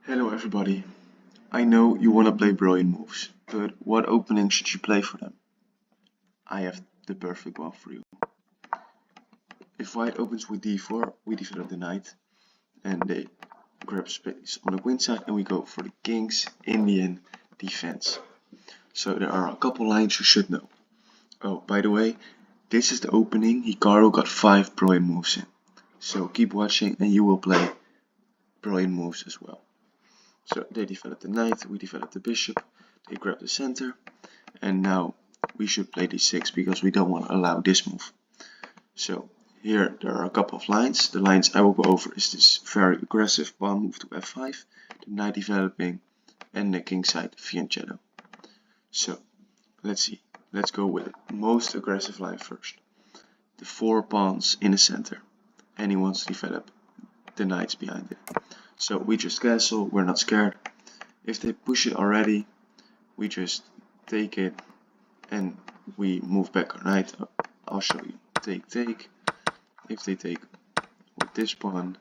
Hello everybody. I know you want to play brilliant moves, but what opening should you play for them? I have the perfect one for you. If white opens with d4, we develop the knight, and they grab space on the queen side, and we go for the king's Indian defense. So there are a couple lines you should know. Oh, by the way, this is the opening Hikaru got 5 brilliant moves in. So keep watching and you will play brilliant moves as well. So they develop the knight, we develop the bishop, they grab the center, and now we should play d6 because we don't want to allow this move. So here there are a couple of lines. The lines I will go over is this very aggressive pawn move to f5, the knight developing, and the king side fianchetto. So let's see. Let's go with the most aggressive line first. The 4 pawns in the center, and he wants to develop the knights behind it. So we just castle, we're not scared. If they push it already, we just take it and we move back our knight. I'll show you. Take. If they take with this pawn,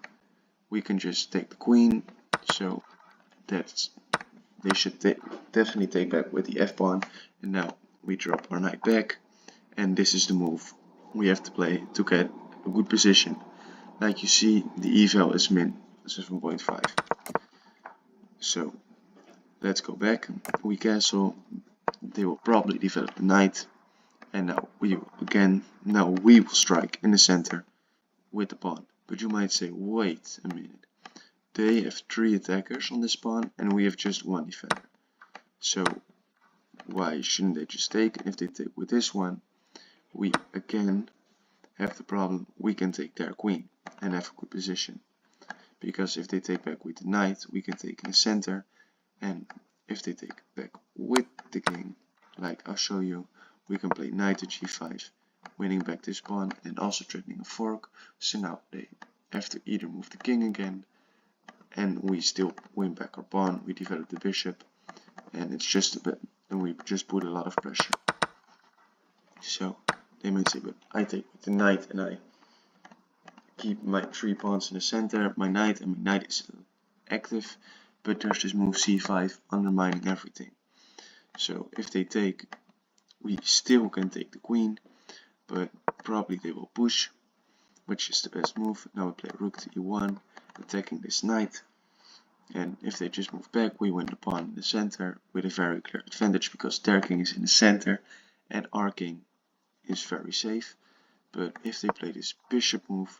we can just take the queen. So that's they should definitely take back with the f pawn. And now we drop our knight back, and this is the move we have to play to get a good position. Like you see, the eval is min 7.5. So let's go back. We castle. They will probably develop the knight, and now we will strike in the center with the pawn. But you might say, wait a minute. They have 3 attackers on this pawn, and we have just 1 defender. So why shouldn't they just take? If they take with this one, we again have the problem. We can take their queen and have a good position. Because if they take back with the knight, we can take in the center, and if they take back with the king, like I'll show you, we can play knight to g5, winning back this pawn and also threatening a fork. So now they have to either move the king again, and we still win back our pawn, we develop the bishop, and it's just a bit, and we just put a lot of pressure. So they might say, but I take with the knight and I keep my 3 pawns in the center, my knight is active, but there's this move c5 undermining everything. So if they take, we still can take the queen, but probably they will push, which is the best move. Now we play rook to e1, attacking this knight, and if they just move back, we win the pawn in the center with a very clear advantage because their king is in the center and our king is very safe. But if they play this bishop move,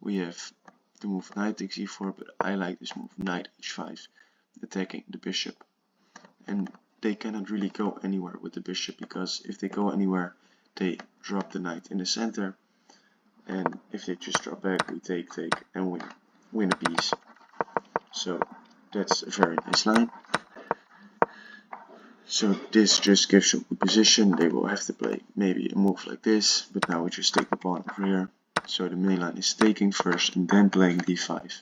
we have the move knight takes e4, but I like this move knight h5, attacking the bishop. And they cannot really go anywhere with the bishop, because if they go anywhere, they drop the knight in the center, and if they just drop back, we take, and win a piece. So that's a very nice line. So this just gives them a position. They will have to play maybe a move like this, but now we just take the pawn over here. So the main line is taking first and then playing d5.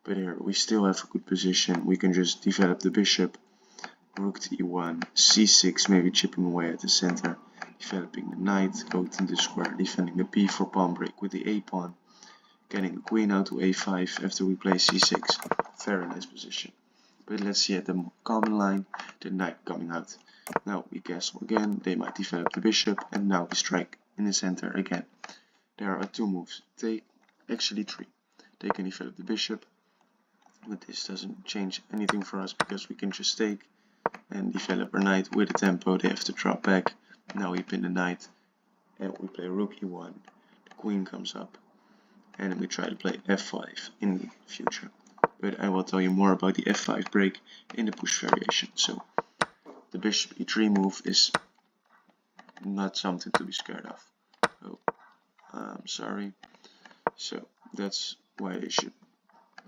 But here we still have a good position. We can just develop the bishop, rook to e1, c6, maybe chipping away at the center, developing the knight, go to the square, defending the b4 pawn break with the a pawn, getting the queen out to a5 after we play c6. Very nice position. But let's see at the more common line, the knight coming out. Now we castle again, they might develop the bishop, and now we strike in the center again. There are 2 moves, actually 3. They can develop the bishop, but this doesn't change anything for us because we can just take and develop our knight with a tempo. They have to drop back. Now we pin the knight and we play rook e1. The queen comes up and we try to play f5 in the future. But I will tell you more about the f5 break in the push variation. So the bishop e3 move is not something to be scared of. Oh, I'm sorry. So that's why they should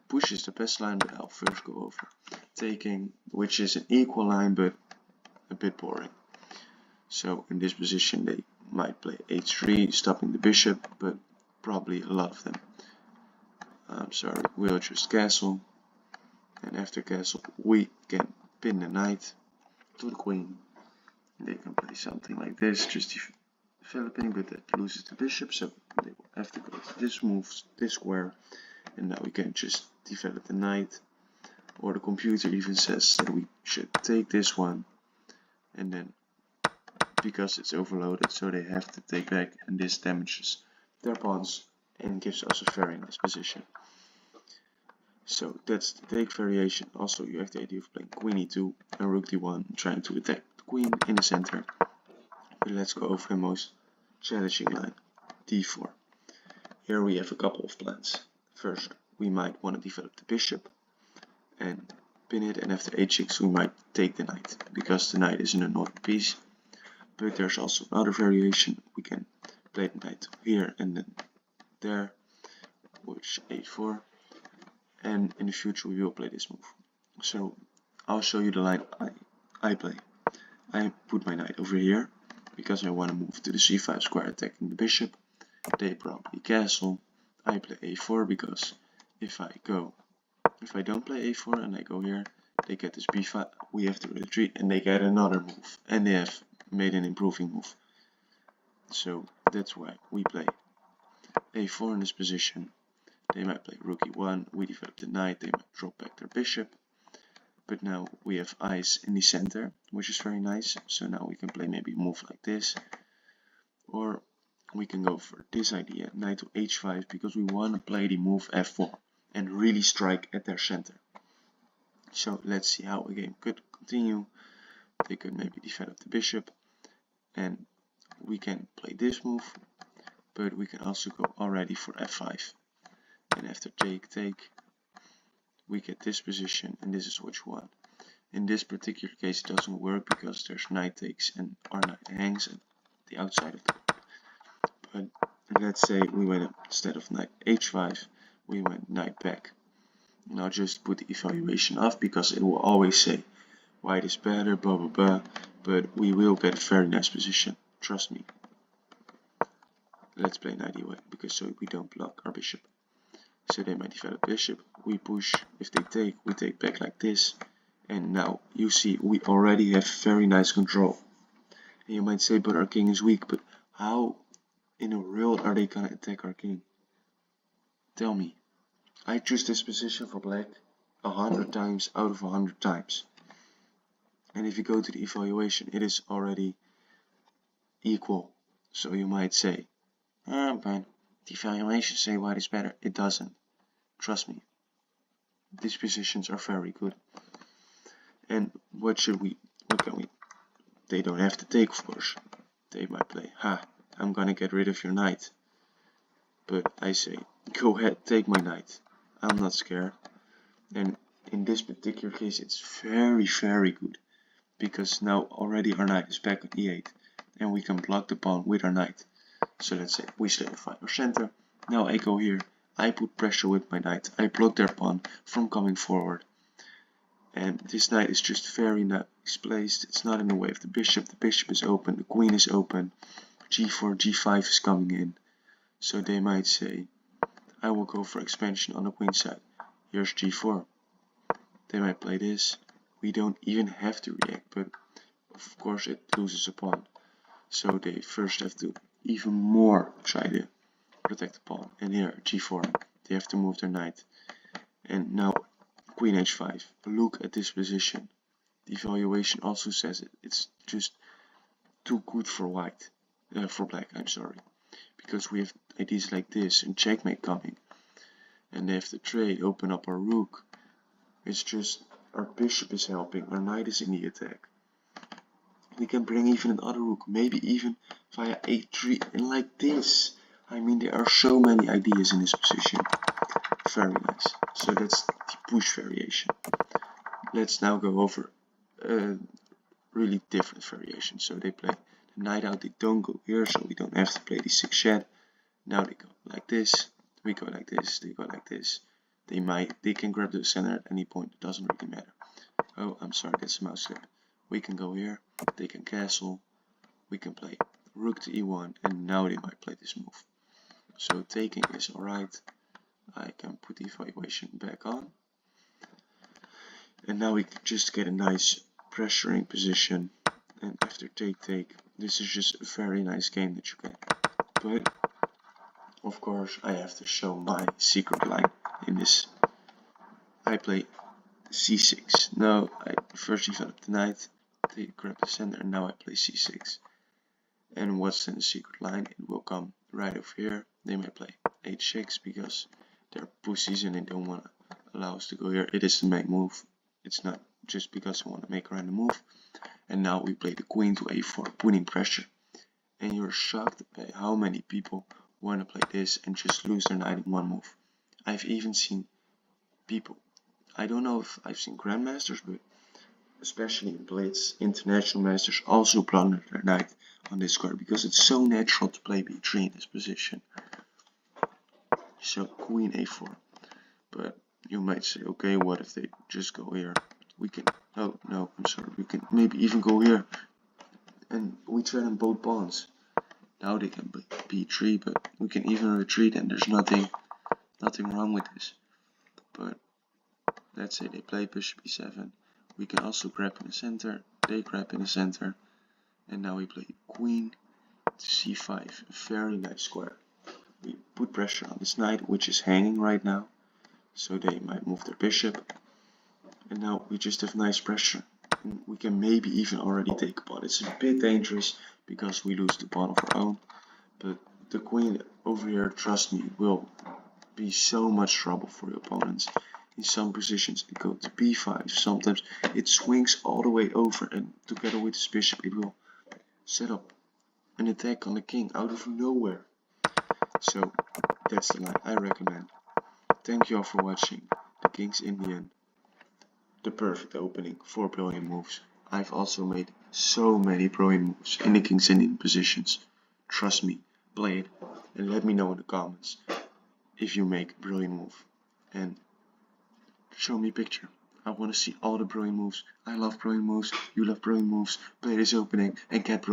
push is the best line, but I'll first go over taking, which is an equal line but a bit boring. So in this position they might play h3, stopping the bishop, but probably a lot of them. I'm sorry, we'll just castle, and after castle we can pin the knight to the queen. They can play something like this, just developing, but that loses the bishop, so they will have to go to this move, this square, and now we can just develop the knight, or the computer even says that we should take this one, and then because it's overloaded, so they have to take back, and this damages their pawns and gives us a very nice position. So that's the take variation. Also, you have the idea of playing queen e2 and rook d1, trying to attack the queen in the center. But let's go over the most challenging line, d4. Here we have a couple of plans. First, we might want to develop the bishop and pin it, and after h6 we might take the knight, because the knight is in a northern piece. But there's also another variation. We can play the knight here and then there, which a4. And in the future we will play this move. So I'll show you the line I play. I put my knight over here because I want to move to the c5 square attacking the bishop. They probably castle. I play a4 because if I don't play a4 and I go here, they get this b5, we have to retreat, and they get another move, and they have made an improving move. So that's why we play a4 in this position. They might play rook e1, we develop the knight, they might drop back their bishop. But now we have eyes in the center, which is very nice. So now we can play maybe a move like this. Or we can go for this idea, knight to h5, because we want to play the move f4 and really strike at their center. So let's see how a game could continue. They could maybe develop the bishop, and we can play this move, but we can also go already for f5. And after take, we get this position, and this is what you want. In this particular case it doesn't work because there's knight takes and our knight hangs at the outside of the board. But let's say we went instead of knight h5, we went knight back. Now just put the evaluation off because it will always say white is better, blah blah blah, but we will get a very nice position, trust me. Let's play knight e1 because so we don't block our bishop. So they might develop bishop, we push, if they take, we take back like this, and now you see we already have very nice control. And you might say, but our king is weak, but how in the world are they gonna attack our king? Tell me. I choose this position for black 100 times out of 100 times. And if you go to the evaluation, it is already equal. So you might say, but the evaluations say white is better. It doesn't. Trust me. These positions are very good. And what can we? They don't have to take, of course. They might play, I'm gonna get rid of your knight. But I say, go ahead, take my knight. I'm not scared. And in this particular case, it's very, very good. Because now already our knight is back on e8. And we can block the pawn with our knight. So let's say we solidify our center. Now I go here, I put pressure with my knight, I block their pawn from coming forward. And this knight is just very nice placed, it's not in the way of the bishop is open, the queen is open, g4, g5 is coming in. So they might say, I will go for expansion on the queen side, here's g4. They might play this, we don't even have to react, but of course it loses a pawn. So they first have to even more try to protect the pawn. And here g4, they have to move their knight. And now queen h5. Look at this position. The evaluation also says it's just too good for white, for black. I'm sorry, because we have ideas like this and checkmate coming, and they have to trade, open up our rook. It's just our bishop is helping, our knight is in the attack. We can bring even another rook, maybe even via a3, and like this. I mean, there are so many ideas in this position. Very nice. So that's the push variation. Let's now go over a really different variation. So they play the knight out, they don't go here, so we don't have to play the 6 shed. Now they go like this, we go like this, they go like this. They can grab the center at any point, it doesn't really matter. Oh, I'm sorry, that's a mouse slip. We can go here, they can castle, we can play rook to e1, and now they might play this move. So taking is alright. I can put the evaluation back on. And now we can just get a nice pressuring position. And after take, this is just a very nice game that you get. But of course I have to show my secret line in this. I play c6. Now I first develop the knight, they grab the center, and now I play c6. And what's in the secret line? It will come right over here. They might play h6 because they're pussies and they don't want to allow us to go here. It is the main move. It's not just because I want to make a random move. And now we play the queen to a4, putting pressure. And you're shocked by how many people want to play this and just lose their knight in one move. I've even seen people, I don't know if I've seen grandmasters, but especially in Blitz, international masters also blunder their knight on this card because it's so natural to play b3 in this position. So queen a4. But you might say, okay, what if they just go here? We can, oh no, I'm sorry, we can maybe even go here. And we threaten both pawns. Now they can play b3, but we can even retreat and there's nothing wrong with this. But let's say they play bishop e7. We can also grab in the center, they grab in the center. And now we play queen to c5, a very nice square. We put pressure on this knight, which is hanging right now. So they might move their bishop. And now we just have nice pressure. And we can maybe even already take a pawn. It's a bit dangerous because we lose the pawn of our own. But the queen over here, trust me, will be so much trouble for your opponents. In some positions it goes to b5, sometimes it swings all the way over and together with this bishop it will set up an attack on the king out of nowhere. So that's the line I recommend. Thank you all for watching. The King's Indian. The perfect opening for brilliant moves. I've also made so many brilliant moves in the King's Indian positions. Trust me, play it and let me know in the comments if you make a brilliant move. And show me a picture. I want to see all the brilliant moves. I love brilliant moves. You love brilliant moves. Play this opening and get brilliant.